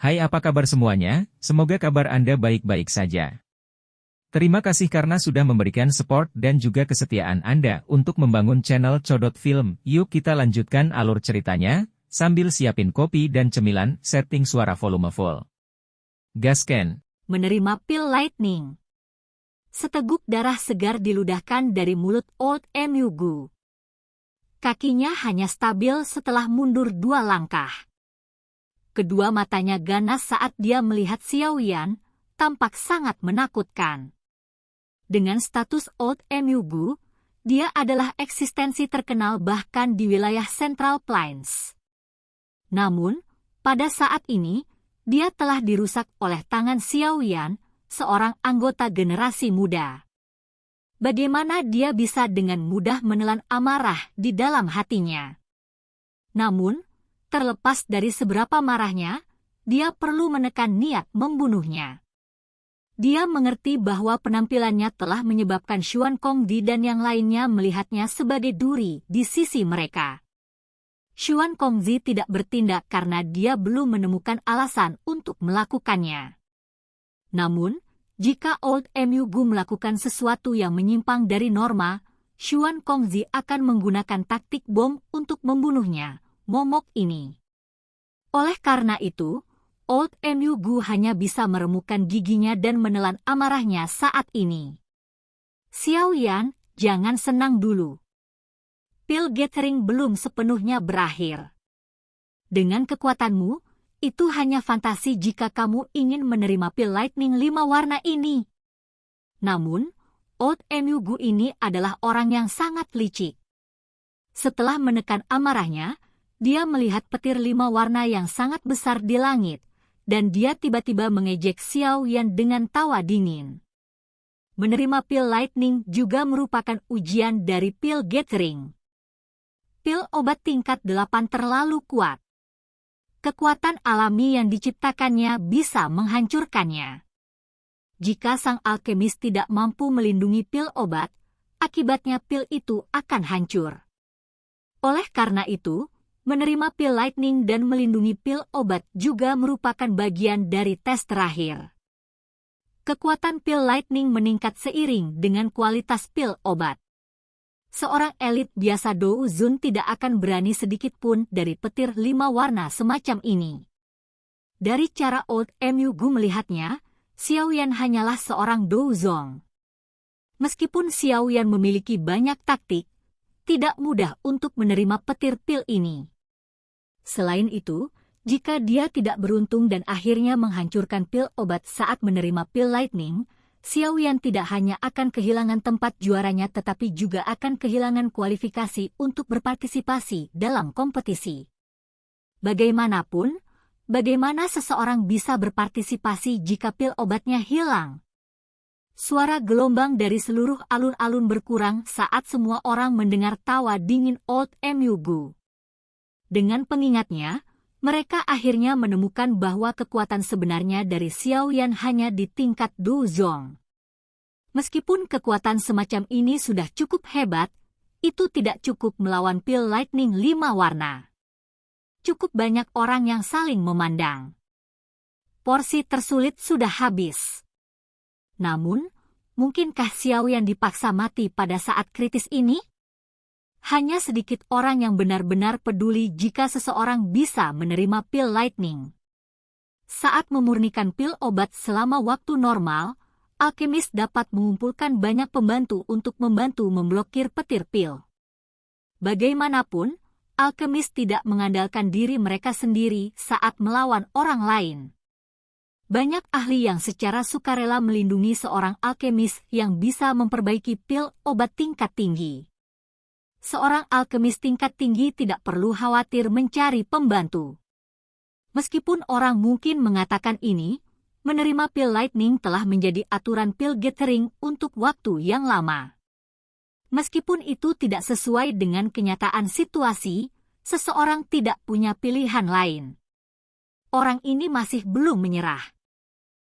Hai, apa kabar semuanya? Semoga kabar Anda baik-baik saja. Terima kasih karena sudah memberikan support dan juga kesetiaan Anda untuk membangun channel Codot Film. Yuk kita lanjutkan alur ceritanya, sambil siapin kopi dan cemilan, setting suara volume full. Gasken. Menerima pil lightning. Seteguk darah segar diludahkan dari mulut Old Emugu. Kakinya hanya stabil setelah mundur 2 langkah. Kedua matanya ganas saat dia melihat Xiao Yan, tampak sangat menakutkan. Dengan status Old Emugu, dia adalah eksistensi terkenal bahkan di wilayah Central Plains. Namun, pada saat ini, dia telah dirusak oleh tangan Xiao Yan, seorang anggota generasi muda. Bagaimana dia bisa dengan mudah menelan amarah di dalam hatinya? Namun, terlepas dari seberapa marahnya, dia perlu menekan niat membunuhnya. Dia mengerti bahwa penampilannya telah menyebabkan Xuan Kongzi dan yang lainnya melihatnya sebagai duri di sisi mereka. Xuan Kongzi tidak bertindak karena dia belum menemukan alasan untuk melakukannya. Namun, jika Old Emugu melakukan sesuatu yang menyimpang dari norma, Xuan Kongzi akan menggunakan taktik bom untuk membunuhnya, momok ini. Oleh karena itu, Old Emugu hanya bisa meremukkan giginya dan menelan amarahnya saat ini. Xiao Yan, jangan senang dulu. Pil gathering belum sepenuhnya berakhir. Dengan kekuatanmu, itu hanya fantasi jika kamu ingin menerima pil lightning 5 warna ini. Namun, Old Emugu ini adalah orang yang sangat licik. Setelah menekan amarahnya, dia melihat petir 5 warna yang sangat besar di langit, dan dia tiba-tiba mengejek Xiao Yan dengan tawa dingin. Menerima pil lightning juga merupakan ujian dari pil gathering. Pil obat tingkat 8 terlalu kuat. Kekuatan alami yang diciptakannya bisa menghancurkannya. Jika sang alkemis tidak mampu melindungi pil obat, akibatnya pil itu akan hancur. Oleh karena itu, menerima pil lightning dan melindungi pil obat juga merupakan bagian dari tes terakhir. Kekuatan pil lightning meningkat seiring dengan kualitas pil obat. Seorang elit biasa Dou Zun tidak akan berani sedikit pun dari petir 5 warna semacam ini. Dari cara Old Emugu melihatnya, Xiao Yan hanyalah seorang Dou Zong. Meskipun Xiao Yan memiliki banyak taktik, tidak mudah untuk menerima petir pil ini. Selain itu, jika dia tidak beruntung dan akhirnya menghancurkan pil obat saat menerima pil lightning, Xiao Yan tidak hanya akan kehilangan tempat juaranya tetapi juga akan kehilangan kualifikasi untuk berpartisipasi dalam kompetisi. Bagaimanapun, bagaimana seseorang bisa berpartisipasi jika pil obatnya hilang? Suara gelombang dari seluruh alun-alun berkurang saat semua orang mendengar tawa dingin Old Emugu. Dengan pengingatnya, mereka akhirnya menemukan bahwa kekuatan sebenarnya dari Xiao Yan hanya di tingkat Du Zong. Meskipun kekuatan semacam ini sudah cukup hebat, itu tidak cukup melawan pil lightning 5 warna. Cukup banyak orang yang saling memandang. Porsi tersulit sudah habis. Namun, mungkinkah Xiao Yan dipaksa mati pada saat kritis ini? Hanya sedikit orang yang benar-benar peduli jika seseorang bisa menerima pil lightning. Saat memurnikan pil obat selama waktu normal, alkemis dapat mengumpulkan banyak pembantu untuk membantu memblokir petir pil. Bagaimanapun, alkemis tidak mengandalkan diri mereka sendiri saat melawan orang lain. Banyak ahli yang secara sukarela melindungi seorang alkemis yang bisa memperbaiki pil obat tingkat tinggi. Seorang alkemis tingkat tinggi tidak perlu khawatir mencari pembantu. Meskipun orang mungkin mengatakan ini, menerima pil lightning telah menjadi aturan pil gathering untuk waktu yang lama. Meskipun itu tidak sesuai dengan kenyataan situasi, seseorang tidak punya pilihan lain. Orang ini masih belum menyerah.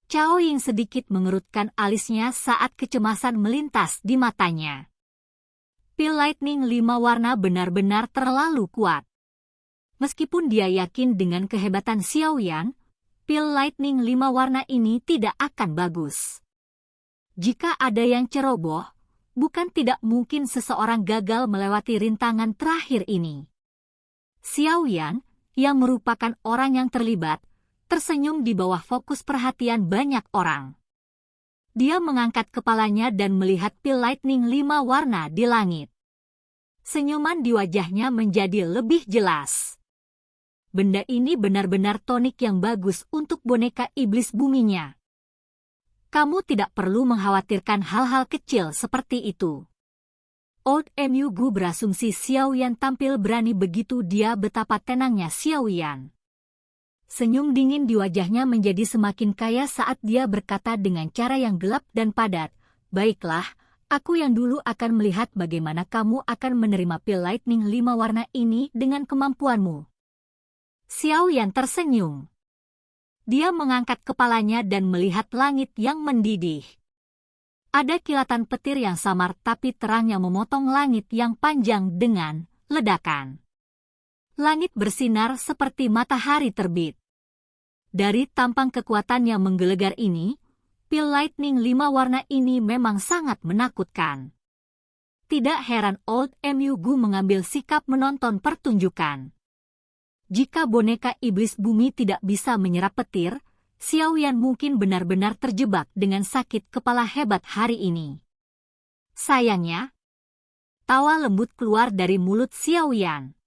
Cao Ying sedikit mengerutkan alisnya saat kecemasan melintas di matanya. Pil lightning 5 warna benar-benar terlalu kuat. Meskipun dia yakin dengan kehebatan Xiao Yan, pil lightning 5 warna ini tidak akan bagus. Jika ada yang ceroboh, bukan tidak mungkin seseorang gagal melewati rintangan terakhir ini. Xiao Yan, yang merupakan orang yang terlibat, tersenyum di bawah fokus perhatian banyak orang. Dia mengangkat kepalanya dan melihat pil lightning 5 warna di langit. Senyuman di wajahnya menjadi lebih jelas. Benda ini benar-benar tonik yang bagus untuk boneka iblis buminya. Kamu tidak perlu mengkhawatirkan hal-hal kecil seperti itu. Old Mu Gu berasumsi Xiao Yan tampil berani begitu dia betapa tenangnya Xiao Yan. Senyum dingin di wajahnya menjadi semakin kaya saat dia berkata dengan cara yang gelap dan padat, "Baiklah, aku yang dulu akan melihat bagaimana kamu akan menerima pil lightning 5 warna ini dengan kemampuanmu." Xiao Yan tersenyum. Dia mengangkat kepalanya dan melihat langit yang mendidih. Ada kilatan petir yang samar tapi terang yang memotong langit yang panjang dengan ledakan. Langit bersinar seperti matahari terbit. Dari tampang kekuatan yang menggelegar ini, pil lightning 5 warna ini memang sangat menakutkan. Tidak heran Old Mu Gu mengambil sikap menonton pertunjukan. Jika boneka iblis bumi tidak bisa menyerap petir, Xiao Yan mungkin benar-benar terjebak dengan sakit kepala hebat hari ini. Sayangnya, tawa lembut keluar dari mulut Xiao Yan.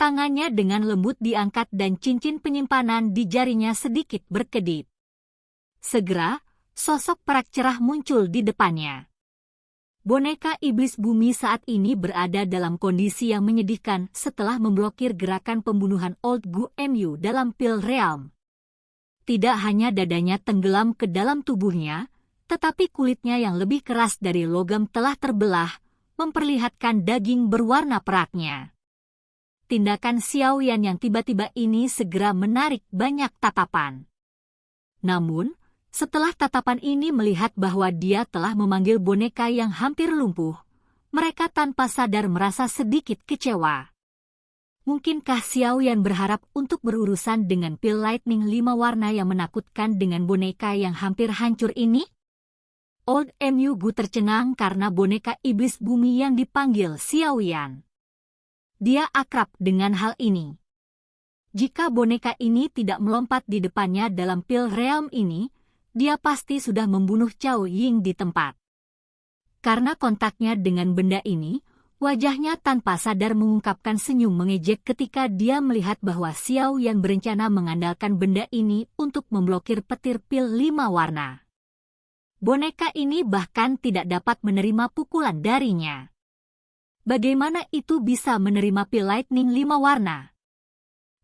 Tangannya dengan lembut diangkat dan cincin penyimpanan di jarinya sedikit berkedip. Segera, sosok perak cerah muncul di depannya. Boneka iblis bumi saat ini berada dalam kondisi yang menyedihkan setelah memblokir gerakan pembunuhan Old Gu Mu dalam Pil Realm. Tidak hanya dadanya tenggelam ke dalam tubuhnya, tetapi kulitnya yang lebih keras dari logam telah terbelah, memperlihatkan daging berwarna peraknya. Tindakan Xiao Yan yang tiba-tiba ini segera menarik banyak tatapan. Namun, setelah tatapan ini melihat bahwa dia telah memanggil boneka yang hampir lumpuh, mereka tanpa sadar merasa sedikit kecewa. Mungkinkah Xiao Yan berharap untuk berurusan dengan pil lightning 5 warna yang menakutkan dengan boneka yang hampir hancur ini? Old Mu Gu tercengang karena boneka iblis bumi yang dipanggil Xiao Yan. Dia akrab dengan hal ini. Jika boneka ini tidak melompat di depannya dalam pil realm ini, dia pasti sudah membunuh Cao Ying di tempat. Karena kontaknya dengan benda ini, wajahnya tanpa sadar mengungkapkan senyum mengejek ketika dia melihat bahwa Xiao Yan berencana mengandalkan benda ini untuk memblokir petir pil 5 warna. Boneka ini bahkan tidak dapat menerima pukulan darinya. Bagaimana itu bisa menerima pil lightning 5 warna?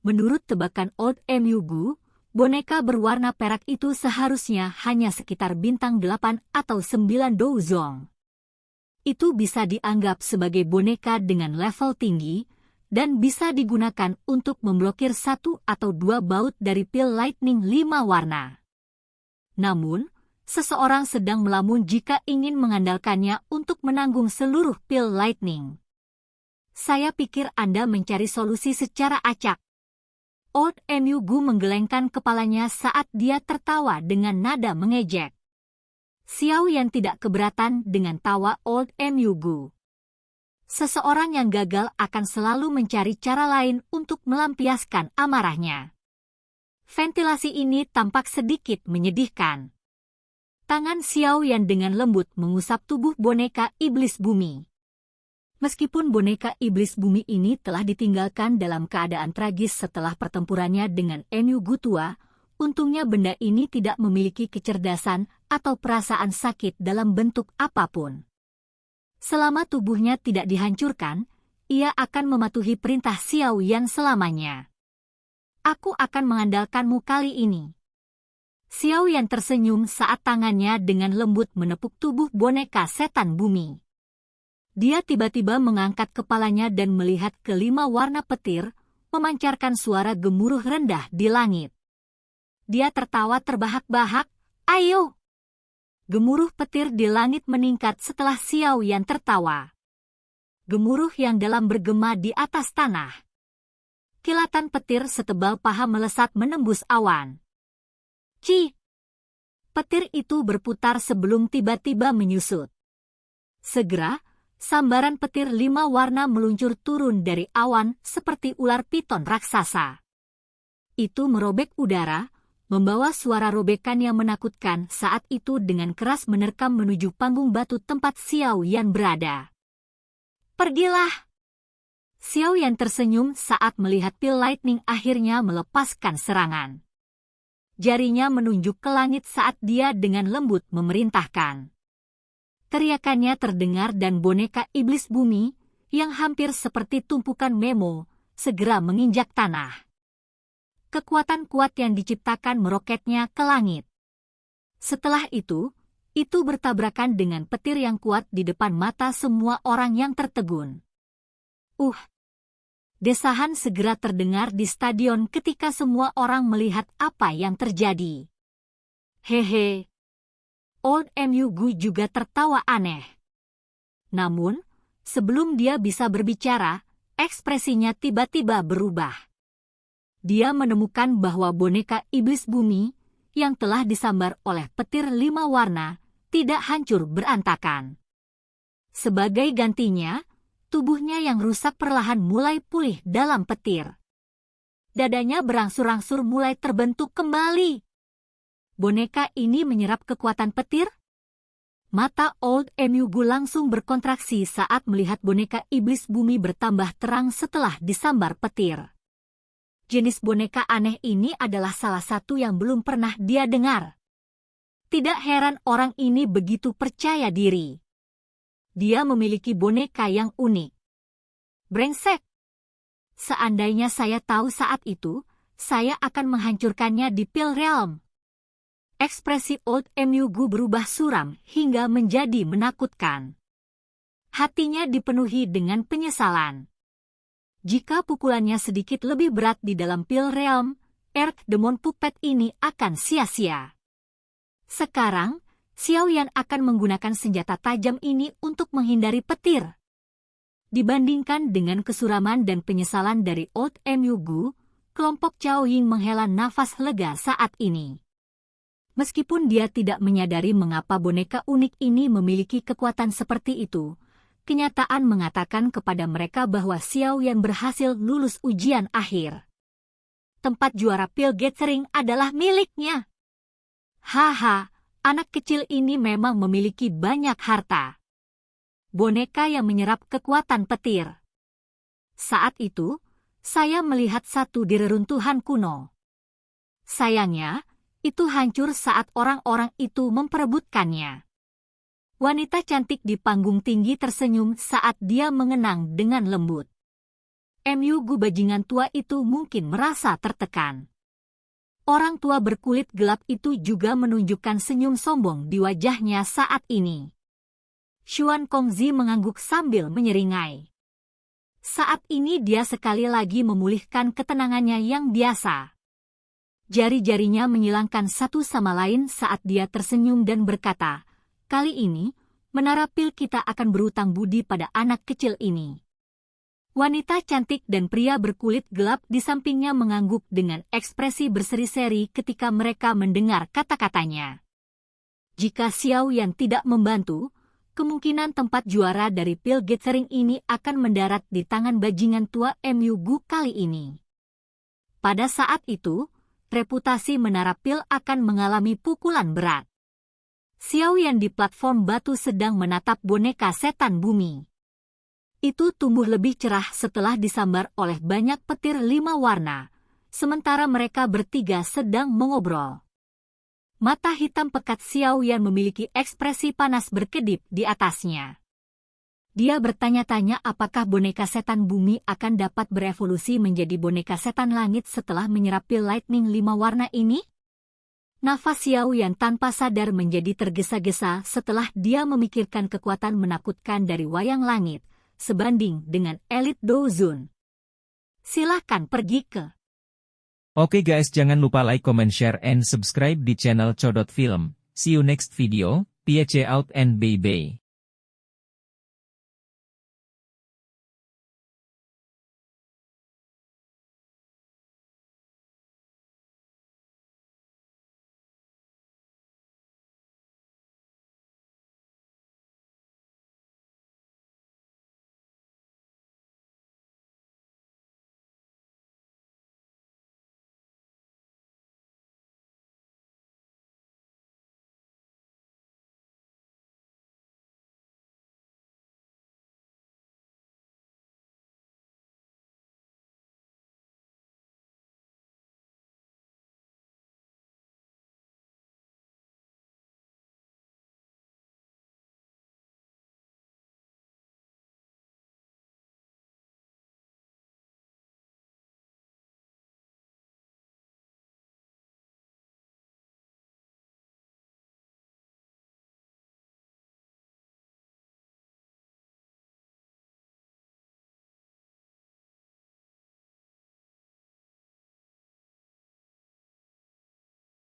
Menurut tebakan Old Mu Gu, boneka berwarna perak itu seharusnya hanya sekitar bintang 8 atau 9 douzong. Itu bisa dianggap sebagai boneka dengan level tinggi, dan bisa digunakan untuk memblokir 1 atau 2 baut dari pil lightning 5 warna. Namun, seseorang sedang melamun jika ingin mengandalkannya untuk menanggung seluruh pil lightning. Saya pikir Anda mencari solusi secara acak. Old Mu Gu menggelengkan kepalanya saat dia tertawa dengan nada mengejek. Xiao Yan tidak keberatan dengan tawa Old Mu Gu. Seseorang yang gagal akan selalu mencari cara lain untuk melampiaskan amarahnya. Ventilasi ini tampak sedikit menyedihkan. Tangan Xiao Yan dengan lembut mengusap tubuh boneka iblis bumi. Meskipun boneka iblis bumi ini telah ditinggalkan dalam keadaan tragis setelah pertempurannya dengan Mu Gu tua, untungnya benda ini tidak memiliki kecerdasan atau perasaan sakit dalam bentuk apapun. Selama tubuhnya tidak dihancurkan, ia akan mematuhi perintah Xiao Yan selamanya. Aku akan mengandalkanmu kali ini. Xiao Yan tersenyum saat tangannya dengan lembut menepuk tubuh boneka setan bumi. Dia tiba-tiba mengangkat kepalanya dan melihat kelima warna petir, memancarkan suara gemuruh rendah di langit. Dia tertawa terbahak-bahak, "Ayo!" Gemuruh petir di langit meningkat setelah Xiao Yan tertawa. Gemuruh yang dalam bergema di atas tanah. Kilatan petir setebal paha melesat menembus awan. Ci! Petir itu berputar sebelum tiba-tiba menyusut. Segera, sambaran petir 5 warna meluncur turun dari awan seperti ular piton raksasa. Itu merobek udara, membawa suara robekan yang menakutkan saat itu dengan keras menerkam menuju panggung batu tempat Xiao Yan berada. Pergilah! Xiao Yan tersenyum saat melihat pil lightning akhirnya melepaskan serangan. Jarinya menunjuk ke langit saat dia dengan lembut memerintahkan. Teriakannya terdengar dan boneka iblis bumi, yang hampir seperti tumpukan memo, segera menginjak tanah. Kekuatan kuat yang diciptakan meroketnya ke langit. Setelah itu bertabrakan dengan petir yang kuat di depan mata semua orang yang tertegun. Desahan segera terdengar di stadion ketika semua orang melihat apa yang terjadi. Hehe. Old Mu Gu juga tertawa aneh. Namun, sebelum dia bisa berbicara, ekspresinya tiba-tiba berubah. Dia menemukan bahwa boneka iblis bumi, yang telah disambar oleh petir 5 warna, tidak hancur berantakan. Sebagai gantinya, tubuhnya yang rusak perlahan mulai pulih dalam petir. Dadanya berangsur-angsur mulai terbentuk kembali. Boneka ini menyerap kekuatan petir? Mata Old Mu Gu langsung berkontraksi saat melihat boneka iblis bumi bertambah terang setelah disambar petir. Jenis boneka aneh ini adalah salah satu yang belum pernah dia dengar. Tidak heran orang ini begitu percaya diri. Dia memiliki boneka yang unik. Brengsek! Seandainya saya tahu saat itu, saya akan menghancurkannya di Pil Realm. Ekspresi Old Mu Gu berubah suram hingga menjadi menakutkan. Hatinya dipenuhi dengan penyesalan. Jika pukulannya sedikit lebih berat di dalam Pil Realm, Earth Demon Puppet ini akan sia-sia. Sekarang, Xiao Yan akan menggunakan senjata tajam ini untuk menghindari petir. Dibandingkan dengan kesuraman dan penyesalan dari Old Mu Gu, kelompok Cao Ying menghela nafas lega saat ini. Meskipun dia tidak menyadari mengapa boneka unik ini memiliki kekuatan seperti itu, kenyataan mengatakan kepada mereka bahwa Xiao Yan berhasil lulus ujian akhir. Tempat juara Pil Gathering adalah miliknya. Haha. Anak kecil ini memang memiliki banyak harta. Boneka yang menyerap kekuatan petir. Saat itu, saya melihat satu di reruntuhan kuno. Sayangnya, itu hancur saat orang-orang itu memperebutkannya. Wanita cantik di panggung tinggi tersenyum saat dia mengenang dengan lembut. Mu Gu bajingan tua itu mungkin merasa tertekan. Orang tua berkulit gelap itu juga menunjukkan senyum sombong di wajahnya saat ini. Xuan Kongzi mengangguk sambil menyeringai. Saat ini dia sekali lagi memulihkan ketenangannya yang biasa. Jari-jarinya menyilangkan satu sama lain saat dia tersenyum dan berkata, "Kali ini, menara pil kita akan berutang budi pada anak kecil ini." Wanita cantik dan pria berkulit gelap di sampingnya mengangguk dengan ekspresi berseri-seri ketika mereka mendengar kata-katanya. Jika Xiao Yan tidak membantu, kemungkinan tempat juara dari Pil Gathering ini akan mendarat di tangan bajingan tua Mu Gu kali ini. Pada saat itu, reputasi menara pil akan mengalami pukulan berat. Xiao Yan di platform batu sedang menatap boneka setan bumi. Itu tumbuh lebih cerah setelah disambar oleh banyak petir 5 warna, sementara mereka bertiga sedang mengobrol. Mata hitam pekat Xiao Yan memiliki ekspresi panas berkedip di atasnya. Dia bertanya-tanya apakah boneka setan bumi akan dapat berevolusi menjadi boneka setan langit setelah menyerap pil lightning 5 warna ini? Nafas Xiao Yan tanpa sadar menjadi tergesa-gesa setelah dia memikirkan kekuatan menakutkan dari wayang langit, sebanding dengan Elite Dozun. Silahkan pergi ke. Oke guys, jangan lupa like, comment, share, and subscribe di channel Codot Film. See you next video, peace out and bye-bye.